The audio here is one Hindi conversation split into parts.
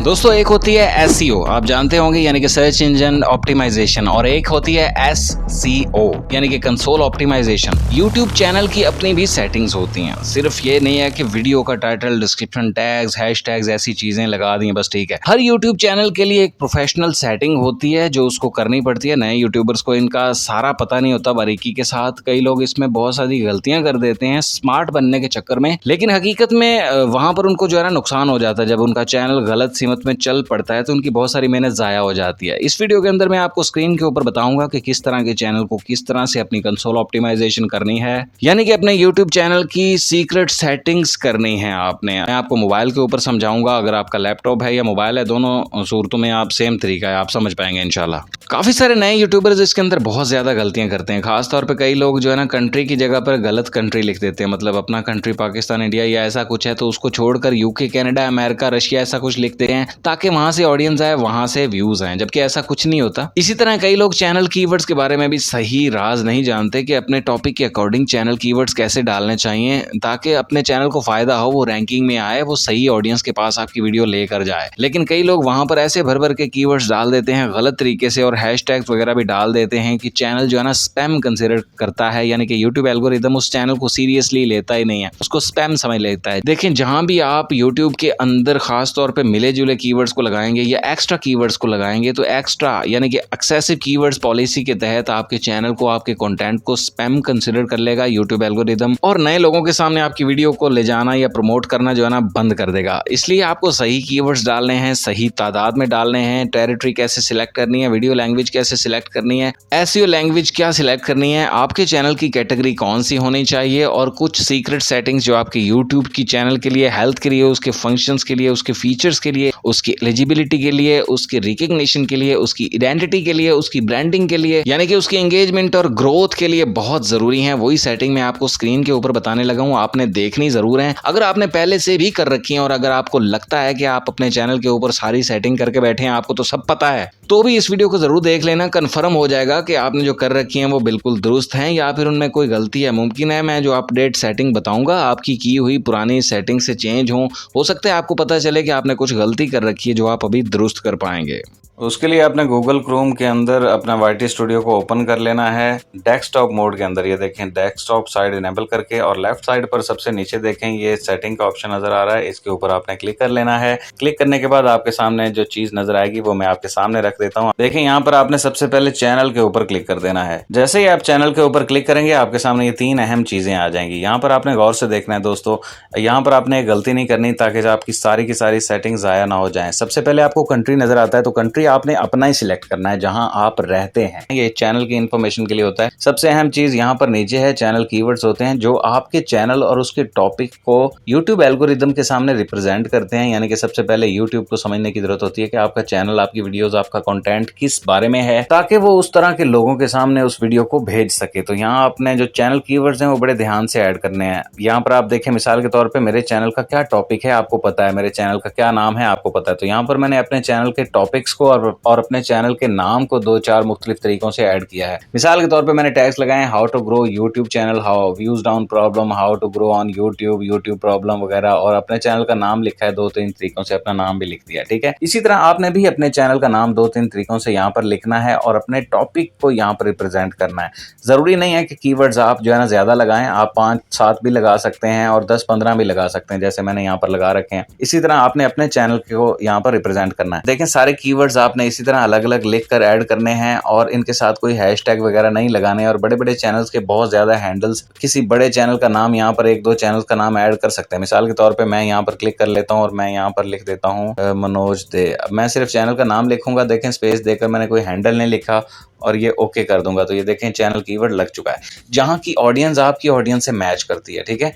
दोस्तों एक होती है एसईओ, आप जानते होंगे, यानी कि सर्च इंजन ऑप्टिमाइजेशन, और एक होती है एससीओ यानी कि कंसोल ऑप्टिमाइजेशन। यूट्यूब चैनल की अपनी भी सेटिंग्स होती हैं। सिर्फ ये नहीं है कि वीडियो का टाइटल, डिस्क्रिप्शन, टैग्स, हैशटैग्स ऐसी चीजें लगा दी बस ठीक है। हर यूट्यूब चैनल के लिए एक प्रोफेशनल सेटिंग होती है जो उसको करनी पड़ती है। नए यूट्यूबर्स को इनका सारा पता नहीं होता बारीकी के साथ। कई लोग इसमें बहुत सारी गलतियां कर देते हैं स्मार्ट बनने के चक्कर में, लेकिन हकीकत में वहां पर उनको जो है ना नुकसान हो जाता है। जब उनका चैनल गलत सीमत में चल पड़ता है तो उनकी बहुत सारी मेहनत जाया हो जाती है। इस वीडियो के अंदर मैं आपको स्क्रीन के ऊपर बताऊंगा कि किस तरह के चैनल को किस तरह से अपनी कंसोल ऑप्टिमाइजेशन करनी है, यानी कि अपने यूट्यूब चैनल की सीक्रेट सेटिंग्स करनी है आपने। मैं आपको मोबाइल के ऊपर समझाऊंगा। अगर आपका लैपटॉप है या मोबाइल है, दोनों सूरतों में आप सेम तरीका है, आप समझ पाएंगे इंशाल्लाह। काफी सारे नए यूट्यूबर्स इसके अंदर बहुत ज्यादा गलतियां करते हैं। खासतौर पे कई लोग जो है ना कंट्री की जगह पर गलत कंट्री लिख देते हैं, मतलब अपना कंट्री पाकिस्तान, इंडिया या ऐसा कुछ है तो उसको छोड़कर यूके, कनाडा, अमेरिका, रशिया ऐसा कुछ लिखते हैं ताकि वहां से ऑडियंस आए, वहां से व्यूज आए, जबकि ऐसा कुछ नहीं होता। इसी तरह कई लोग चैनल कीवर्ड्स के बारे में भी सही राज नहीं जानते कि अपने टॉपिक के अकॉर्डिंग चैनल कीवर्ड्स कैसे डालने चाहिए ताकि अपने चैनल को फायदा हो, वो रैंकिंग में आए, वो सही ऑडियंस के पास आपकी वीडियो लेकर जाए। लेकिन कई लोग वहां पर ऐसे भर भर के कीवर्ड्स डाल देते हैं गलत तरीके से, और हैशटैग्स वगैरह भी डाल देते हैं कि चैनल जो है ना स्पैम कंसिडर करता है, यानी कि यूट्यूब एल्गोरिदम उस चैनल को सीरियसली लेता ही नहीं है, उसको स्पैम समझ लेता है। देखिए, जहां भी आप यूट्यूब के अंदर खास तौर पे मिले जुले कीवर्ड्स को लगाएंगे या एक्स्ट्रा कीवर्ड्स को लगाएंगे तो एक्स्ट्रा यानी कि एक्सेसिव कीवर्ड्स पॉलिसी के तहत आपके चैनल को, आपके कंटेंट को स्पैम कंसिडर कर लेगा यूट्यूब एल्गोरिदम, और नए लोगों के सामने आपकी वीडियो को ले जाना या प्रमोट करना जो है ना बंद कर देगा। इसलिए आपको सही कीवर्ड्स डालने हैं, सही तादाद में डालने हैं, टेरिटरी कैसे सिलेक्ट करनी है, वीडियो लैंग्वेज कैसे सिलेक्ट करनी है, एसईओ लैंग्वेज क्या सिलेक्ट करनी है, आपके चैनल की कैटेगरी कौन सी होनी चाहिए, और कुछ सीक्रेट सेटिंग्स जो आपके यूट्यूब की चैनल के लिए, हेल्थ के लिए, उसके फंक्शंस के लिए, उसके फीचर्स के लिए, उसकी एलिजिबिलिटी के लिए, उसके रिकग्निशन के लिए, उसकी आइडेंटिटी के लिए, उसकी ब्रांडिंग के लिए, यानी कि उसकी एंगेजमेंट और ग्रोथ के लिए बहुत जरूरी है। वही सेटिंग मैं आपको स्क्रीन के ऊपर बताने लगा हूं, आपने देखनी जरूर है। अगर आपने पहले से भी कर रखी है और अगर आपको लगता है कि आप अपने चैनल के ऊपर सारी सेटिंग करके बैठे हैं, आपको तो सब पता है, तो भी इस वीडियो को जरूर देख लेना। कंफर्म हो जाएगा कि आपने जो कर रखी है वो बिल्कुल दुरुस्त है या फिर उनमें कोई गलती है। मुमकिन है मैं जो अपडेट सेटिंग बताऊंगा आपकी की हुई पुरानी सेटिंग से चेंज हो सकता है आपको पता चले कि आपने कुछ गलती कर रखी है जो आप अभी दुरुस्त कर पाएंगे। उसके लिए आपने गूगल क्रोम के अंदर अपना YT स्टूडियो को ओपन कर लेना है डेस्कटॉप मोड के अंदर। ये देखें डेस्कटॉप साइड इनेबल करके, और लेफ्ट साइड पर सबसे नीचे देखें ये सेटिंग का ऑप्शन नजर आ रहा है, इसके ऊपर आपने क्लिक कर लेना है। क्लिक करने के बाद आपके सामने जो चीज नजर आएगी वो मैं आपके सामने रख देता हूँ। देखें यहाँ पर आपने सबसे पहले चैनल के ऊपर क्लिक कर देना है। जैसे ही आप चैनल के ऊपर क्लिक करेंगे आपके सामने ये तीन अहम चीजें आ जाएंगी। यहाँ पर आपने गौर से देखना है दोस्तों, यहाँ पर आपने गलती नहीं करनी ताकि आपकी सारी की सारी सेटिंग जाया ना हो जाए। सबसे पहले आपको कंट्री नजर आता है तो कंट्री आपने अपना ही सिलेक्ट करना है जहां आप रहते हैं। ये चैनल की इंफॉर्मेशन के लिए होता है। सबसे अहम चीज यहाँ पर नीचे है चैनल कीवर्ड्स होते हैं जो आपके चैनल और उसके टॉपिक को यूट्यूब एल्गोरिदम के सामने रिप्रेजेंट करते हैं। यानी कि सबसे पहले यूट्यूब को समझने की जरूरत होती है कि आपका चैनल, आपकी वीडियोस, आपका कंटेंट किस बारे में है ताकि वो उस तरह के लोगों के सामने उस वीडियो को भेज सके। तो यहाँ आपने जो चैनल कीवर्ड्स हैं वो बड़े ध्यान से ऐड करने हैं। यहाँ पर आप देखें मिसाल के तौर पर मेरे चैनल का क्या टॉपिक है आपको पता है, मेरे चैनल का क्या नाम है आपको पता है, तो यहाँ पर मैंने अपने चैनल के टॉपिक्स को और अपने चैनल के नाम को दो चार मुख्तलिफ तरीकों से ऐड किया है। मिसाल के तौर पे मैंने टैग्स लगाए हैं how to grow YouTube channel, how views down problem, how to grow on YouTube, YouTube problem वगैरह, और अपने चैनल का नाम लिखा है दो तीन तरीकों से, अपना नाम भी लिख दिया। ठीक है, इसी तरह आपने भी अपने चैनल का नाम दो तीन तरीकों से यहाँ पर लिखना है और अपने टॉपिक को यहाँ पर रिप्रेजेंट करना है। जरूरी नहीं है कि कीवर्ड्स आप जो है ना ज्यादा लगाएं, आप 5-7 भी लगा सकते हैं और 10-15 भी लगा सकते हैं जैसे मैंने यहाँ पर लगा रखे हैं। इसी तरह आपने अपने चैनल को यहाँ पर रिप्रेजेंट करना है। देखें सारे कीवर्ड्स आपने इसी तरह अलग अलग लिख कर ऐड करने हैं और इनके साथ कोई हैशटैग वगैरह नहीं लगाने। और बड़े बड़े चैनल्स के बहुत ज्यादा हैंडल्स, किसी बड़े चैनल का नाम यहाँ पर 1-2 चैनल्स का नाम ऐड कर सकते हैं। मिसाल के तौर पे मैं यहाँ पर क्लिक कर लेता हूँ और मैं यहाँ पर लिख देता हूँ मनोज दे। अब मैं सिर्फ चैनल का नाम लिखूंगा, देखें स्पेस देकर मैंने कोई हैंडल नहीं लिखा और ये ओके कर दूंगा तो ये देखें चैनल कीवर्ड लग चुका है जहां की ऑडियंस आपकी ऑडियंस से मैच करती है। ठीक है,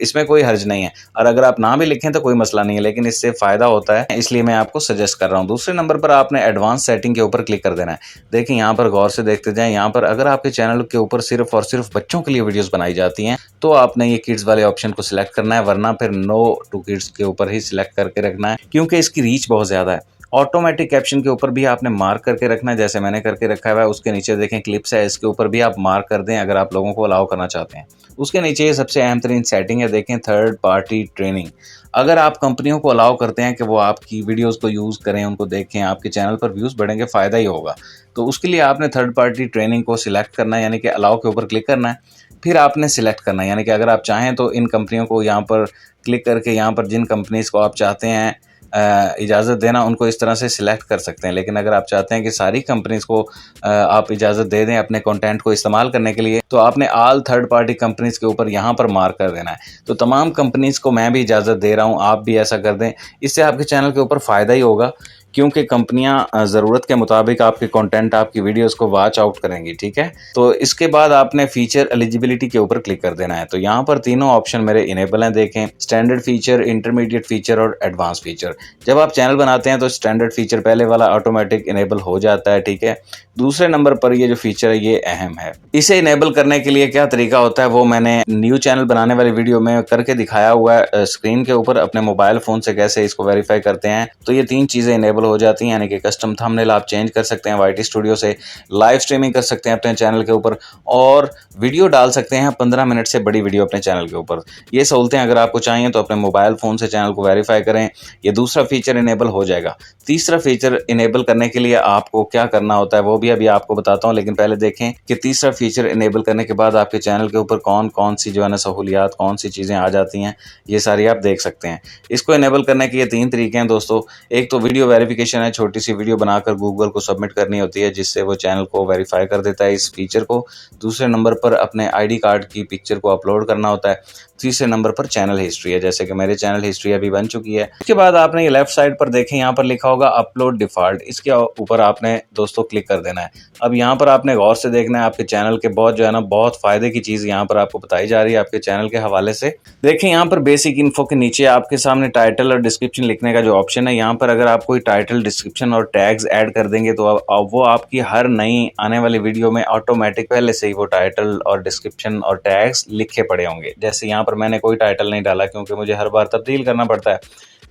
इसमें कोई हर्ज नहीं है, और अगर आप ना भी लिखें तो कोई मसला नहीं है, लेकिन इससे फायदा होता है इसलिए मैं आपको सजेस्ट कर रहा हूं। दूसरे नंबर पर आपने एडवांस सेटिंग के ऊपर क्लिक कर देना है। देखिए यहाँ पर गौर से देखते जाएं, यहाँ पर अगर आपके चैनल के ऊपर सिर्फ और सिर्फ बच्चों के लिए वीडियोस बनाई जाती हैं तो आपने ये किड्स वाले ऑप्शन को सिलेक्ट करना है, वरना फिर नो टू किड्स के ऊपर ही सिलेक्ट करके रखना है क्योंकि इसकी रीच बहुत ज्यादा है। ऑटोमेटिक कैप्शन के ऊपर भी आपने मार्क करके रखना है जैसे मैंने करके रखा हुआ है। उसके नीचे देखें क्लिप्स है, इसके ऊपर भी आप मार्क कर दें अगर आप लोगों को अलाउ करना चाहते हैं। उसके नीचे ये सबसे अहम तरीन सेटिंग है, देखें थर्ड पार्टी ट्रेनिंग। अगर आप कंपनियों को अलाउ करते हैं कि वो आपकी वीडियोस को यूज़ करें, उनको देखें, आपके चैनल पर व्यूज़ बढ़ेंगे, फ़ायदा ही होगा। तो उसके लिए आपने थर्ड पार्टी ट्रेनिंग को सिलेक्ट करना है, यानी कि अलाउ के ऊपर क्लिक करना है। फिर आपने सिलेक्ट करना है, यानी कि अगर आप चाहें तो इन कंपनियों को यहाँ पर क्लिक करके यहाँ पर जिन कंपनीज़ को आप चाहते हैं इजाज़त देना, उनको इस तरह से सिलेक्ट कर सकते हैं। लेकिन अगर आप चाहते हैं कि सारी कंपनीज़ को आप इजाज़त दे दें अपने कंटेंट को इस्तेमाल करने के लिए, तो आपने ऑल थर्ड पार्टी कंपनीज़ के ऊपर यहाँ पर मार्क कर देना है। तो तमाम कंपनीज़ को मैं भी इजाज़त दे रहा हूँ, आप भी ऐसा कर दें। इससे आपके चैनल के ऊपर फ़ायदा ही होगा, क्योंकि कंपनियां ज़रूरत के मुताबिक आपके कंटेंट, आपकी वीडियोस को वॉच आउट करेंगी, ठीक है। तो इसके बाद आपने फीचर एलिजिबिलिटी के ऊपर क्लिक कर देना है। तो यहाँ पर तीनों ऑप्शन मेरे इनेबल हैं, देखें, स्टैंडर्ड फीचर, इंटरमीडिएट फीचर और एडवांस फीचर। जब आप चैनल बनाते हैं तो स्टैंडर्ड फीचर पहले वाला ऑटोमेटिक इनेबल हो जाता है, ठीक है। दूसरे नंबर पर ये जो फीचर है ये अहम है। इसे इनेबल करने के लिए क्या तरीका होता है वो मैंने न्यू चैनल बनाने वाली वीडियो में करके दिखाया हुआ है स्क्रीन के ऊपर। अपने मोबाइल फ़ोन से कैसे इसको वेरीफाई करते हैं, तो ये 3 चीज़ें इनेबल हो जाती हैं, यानी कि कस्टम थंबनेल आप चेंज कर सकते हैं YT स्टूडियो से, लाइव स्ट्रीमिंग कर सकते हैं अपने चैनल के ऊपर, और वीडियो डाल सकते हैं 15 मिनट से बड़ी वीडियो अपने चैनल के ऊपर। ये सहूलतें अगर आपको चाहिए तो अपने मोबाइल फ़ोन से चैनल को वेरीफाई करें, ये दूसरा फीचर इनेबल हो जाएगा। तीसरा फीचर इनेबल करने के लिए आपको क्या करना होता है वो भी अभी आपको बताता हूँ, लेकिन पहले देखें कि तीसरा फीचर इनेबल करने के बाद आपके चैनल के ऊपर कौन कौन सी जो है ना सहूलियात, कौन सी चीज़ें आ जाती हैं, ये सारी आप देख सकते हैं। इसको इनेबल करने के ये 3 तरीके हैं दोस्तों। एक तो वीडियो वेरिफिकेशन है, छोटी सी वीडियो बनाकर गूगल को सबमिट करनी होती है, जिससे वो चैनल को वेरीफाई कर देता है इस फीचर को। दूसरे नंबर पर अपने ID कार्ड की पिक्चर को अपलोड करना होता है। तीसरे नंबर पर चैनल हिस्ट्री है, जैसे कि मेरे चैनल हिस्ट्री अभी बन चुकी है। इसके बाद आपने ये लेफ्ट साइड पर देखें, यहाँ पर लिखा होगा अपलोड डिफ़ॉल्ट, इसके ऊपर आपने दोस्तों क्लिक कर देना है। अब यहाँ पर आपने गौर से देखना है, आपके चैनल के बहुत जो है ना बहुत फ़ायदे की चीज़ यहाँ पर आपको बताई जा रही है आपके चैनल के हवाले से। देखें यहाँ पर बेसिक इन्फो के नीचे आपके सामने टाइटल और डिस्क्रिप्शन लिखने का जो ऑप्शन है, यहाँ पर अगर आप कोई टाइटल, डिस्क्रिप्शन और टैग्स ऐड कर देंगे तो वो आपकी हर नई आने वाली वीडियो में ऑटोमेटिक पहले से ही वो टाइटल और डिस्क्रिप्शन और टैग्स लिखे पड़े होंगे। जैसे यहाँ पर मैंने कोई टाइटल नहीं डाला क्योंकि मुझे हर बार तब्दील करना पड़ता है,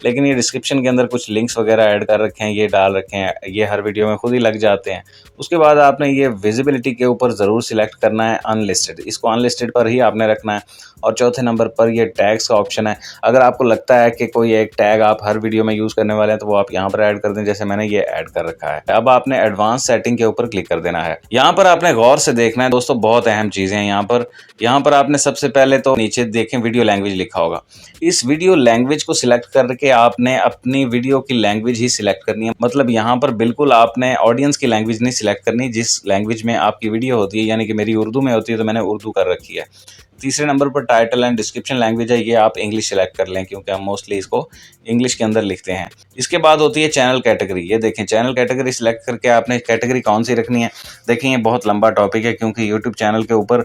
लेकिन ये डिस्क्रिप्शन के अंदर कुछ लिंक्स वगैरह ऐड कर रखे हैं, ये डाल रखे हैं, ये हर वीडियो में खुद ही लग जाते हैं। उसके बाद आपने ये विजिबिलिटी के ऊपर ज़रूर सिलेक्ट करना है अनलिस्टेड, इसको अनलिस्टेड पर ही आपने रखना है। और चौथे नंबर पर ये टैग्स का ऑप्शन है, अगर आपको लगता है कि कोई एक टैग आप हर वीडियो में यूज़ करने वाले हैं तो वो आप यहाँ पर ऐड कर दें, जैसे मैंने ये ऐड कर रखा है। अब आपने एडवांस सेटिंग के ऊपर क्लिक कर देना है। यहाँ पर आपने गौर से देखना है दोस्तों, बहुत अहम चीज़ें हैं यहाँ पर आपने सबसे पहले तो नीचे देखें वीडियो लैंग्वेज लिखा होगा, इस वीडियो लैंग्वेज को सिलेक्ट करके आपने अपनी वीडियो की लैंग्वेज ही सिलेक्ट करनी है। मतलब यहाँ पर बिल्कुल आपने ऑडियंस की लैंग्वेज नहीं सिलेक्ट करनी, जिस लैंग्वेज में आपकी वीडियो होती है, यानी कि मेरी उर्दू में होती है तो मैंने उर्दू कर रखी है। तीसरे नंबर पर टाइटल एंड डिस्क्रिप्शन लैंग्वेज है, ये आप इंग्लिश सेलेक्ट कर लें क्योंकि हम मोस्टली इसको इंग्लिश के अंदर लिखते हैं। इसके बाद होती है चैनल कैटेगरी, ये देखें चैनल कैटेगरी सिलेक्ट करके आपने कैटेगरी कौन सी रखनी है। देखें ये बहुत लंबा टॉपिक है क्योंकि यूट्यूब चैनल के ऊपर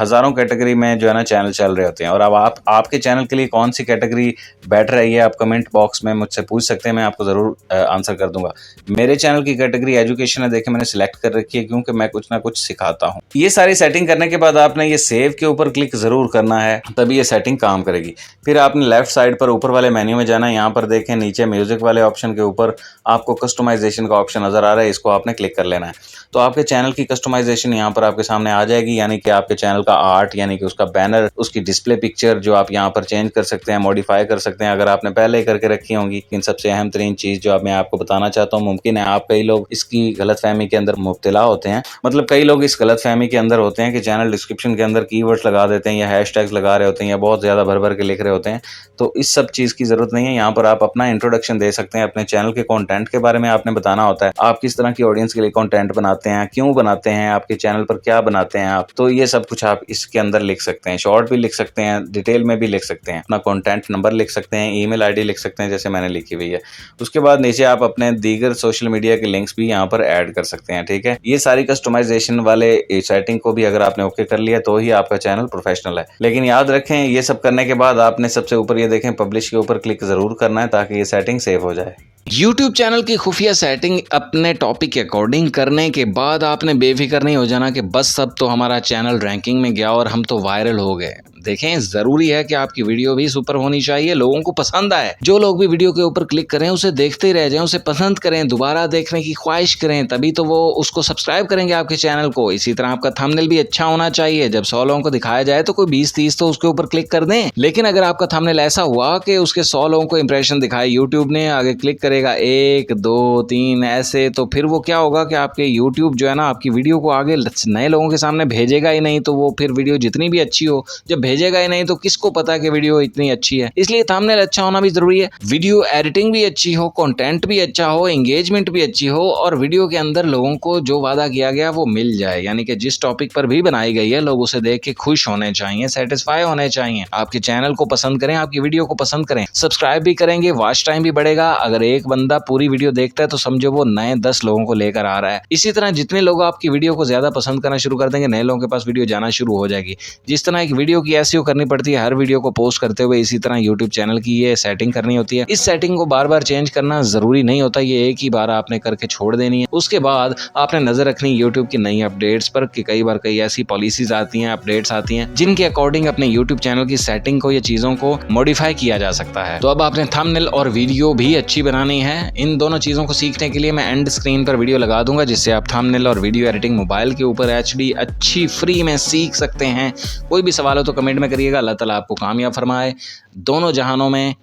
हज़ारों कैटेगरी में जो है ना चैनल चल रहे होते हैं, और अब आपके चैनल के लिए कौन सी कैटेगरी बेटर है ये आप कमेंट बॉक्स में मुझसे पूछ सकते हैं, मैं आपको ज़रूर आंसर कर दूंगा। मेरे चैनल की कैटेगरी एजुकेशन है, देखें मैंने सिलेक्ट कर रखी है क्योंकि मैं कुछ ना कुछ सिखाता हूँ। ये सारी सेटिंग करने के बाद आपने ये सेव के ऊपर क्लिक ज़रूर करना है, तभी ये सेटिंग काम करेगी। फिर आपने लेफ्ट साइड पर ऊपर वाले मेन्यू में जाना है, यहाँ पर देखें नीचे म्यूजिक वाले ऑप्शन के ऊपर आपको कस्टमाइजेशन का ऑप्शन नज़र आ रहा है, इसको आपने क्लिक कर लेना है। तो आपके चैनल की कस्टमाइजेशन यहाँ पर आपके सामने आ जाएगी, यानी कि आपके चैनल का आर्ट, यानी कि उसका बैनर, उसकी डिस्प्ले पिक्चर जो आप यहाँ पर चेंज कर सकते हैं, मॉडिफाई कर सकते हैं अगर आपने पहले ही करके रखी होंगी। लेकिन सबसे अहम तरीन चीज़ जो मैं आपको बताना चाहता हूँ, मुमकिन है आप कई लोग इसकी गलतफहमी के अंदर मुब्तला होते हैं, मतलब कई लोग इस गलतफहमी के अंदर होते हैं कि चैनल डिस्क्रिप्शन के अंदर कीवर्ड्स लगा देते हैं या हैशटैग्स लगा रहे होते हैं या बहुत ज़्यादा भर भर के लिख रहे होते हैं। तो इस सब चीज़ की ज़रूरत नहीं है, यहाँ पर आप अपना इंट्रोडक्शन दे सकते हैं, अपने चैनल के कंटेंट के बारे में आपने बताना होता है, आप किस तरह की ऑडियंस के लिए कंटेंट बनाते हैं, क्यों बनाते हैं, आपके चैनल पर क्या बनाते हैं आप, तो ये सब कुछ आप इसके अंदर लिख सकते हैं। शॉर्ट भी लिख सकते हैं, डिटेल में भी लिख सकते हैं, अपना कंटेंट नंबर लिख सकते हैं, ईमेल आईडी लिख सकते हैं जैसे मैंने लिखी हुई है। उसके बाद नीचे आप अपने दीगर सोशल मीडिया के लिंक्स भी यहाँ पर ऐड कर सकते हैं, ठीक है। ये सारी कस्टमाइजेशन वाले सेटिंग को भी अगर आपने ओके कर लिया तो ही आपका चैनल प्रोफेशनल है। लेकिन याद रखें ये सब करने के बाद आपने सबसे ऊपर ये देखें पब्लिश के ऊपर क्लिक ज़रूर करना है ताकि ये सेटिंग सेव हो जाए। YouTube चैनल की खुफिया सेटिंग अपने टॉपिक के अकॉर्डिंग करने के बाद आपने बेफिक्र नहीं हो जाना कि बस अब तो हमारा चैनल रैंकिंग में गया और हम तो वायरल हो गए। देखें, जरूरी है कि आपकी वीडियो भी सुपर होनी चाहिए, लोगों को पसंद आए। जो लोग भी वीडियो के ऊपर क्लिक करें उसे देखते ही रह जाएं, उसे पसंद करें, दोबारा देखने की ख्वाहिश करें, तभी तो वो उसको सब्सक्राइब करेंगे आपके चैनल को। इसी तरह आपका थंबनेल भी अच्छा होना चाहिए। जब 100 लोगों को दिखाया जाए तो कोई 20-30 तो उसके ऊपर क्लिक कर दें। लेकिन अगर आपका थंबनेल ऐसा हुआ कि उसके 100 लोगों को इंप्रेशन दिखाए, यूट्यूब ने आगे क्लिक करेगा 1, 2, 3 ऐसे, तो फिर वो क्या होगा कि आपके यूट्यूब जो है ना आपकी वीडियो को आगे नए लोगों के सामने भेजेगा ही नहीं। तो वो फिर वीडियो जितनी भी अच्छी हो, जब भेजेगा ही नहीं तो किसको पता कि वीडियो इतनी अच्छी है। इसलिए थंबनेल अच्छा होना भी जरूरी है, वीडियो एडिटिंग भी अच्छी हो, कंटेंट भी अच्छा हो, एंगेजमेंट भी अच्छी हो और वीडियो के अंदर लोगों को जो वादा किया गया वो मिल जाए। यानी कि जिस टॉपिक पर भी बनाई गई है लोग उसे देख के खुश होने चाहिए, सेटिस्फाई होने चाहिए, आपके चैनल को पसंद करें, आपकी वीडियो को पसंद करें, सब्सक्राइब भी करेंगे, वॉच टाइम भी बढ़ेगा। अगर एक बंदा पूरी वीडियो देखता है तो समझो वो नए 10 लोगों को लेकर आ रहा है। इसी तरह जितने लोग आपकी वीडियो को ज्यादा पसंद करना शुरू कर देंगे, नए लोगों के पास वीडियो जाना शुरू हो जाएगी। जिस तरह एक वीडियो की एसईओ करनी पड़ती है हर वीडियो को पोस्ट करते हुए, इसी तरह YouTube चैनल की ये सेटिंग करनी होती है। इस सेटिंग को बार बार चेंज करना जरूरी नहीं होता, ये एक ही बार आपने करके छोड़ देनी है। उसके बाद आपने नजर रखनी YouTube की नई अपडेट्स पर कि कई बार कई ऐसी पॉलिसीज आती हैं, अपडेट्स आती हैं जिनके अकॉर्डिंग अपने YouTube चैनल की सेटिंग को, ये चीजों को मॉडिफाई किया जा सकता है। तो अब आपने थंबनेल और वीडियो भी अच्छी बनानी है। इन दोनों चीजों को सीखने के लिए मैं एंड स्क्रीन पर वीडियो लगा दूंगा जिससे आप थंबनेल और वीडियो एडिटिंग मोबाइल के ऊपर HD अच्छी फ्री में सीख सकते हैं। कोई भी सवाल हो तो कमेंट में करिएगा। अल्लाह ताला आपको कामयाब फरमाए दोनों जहानों में।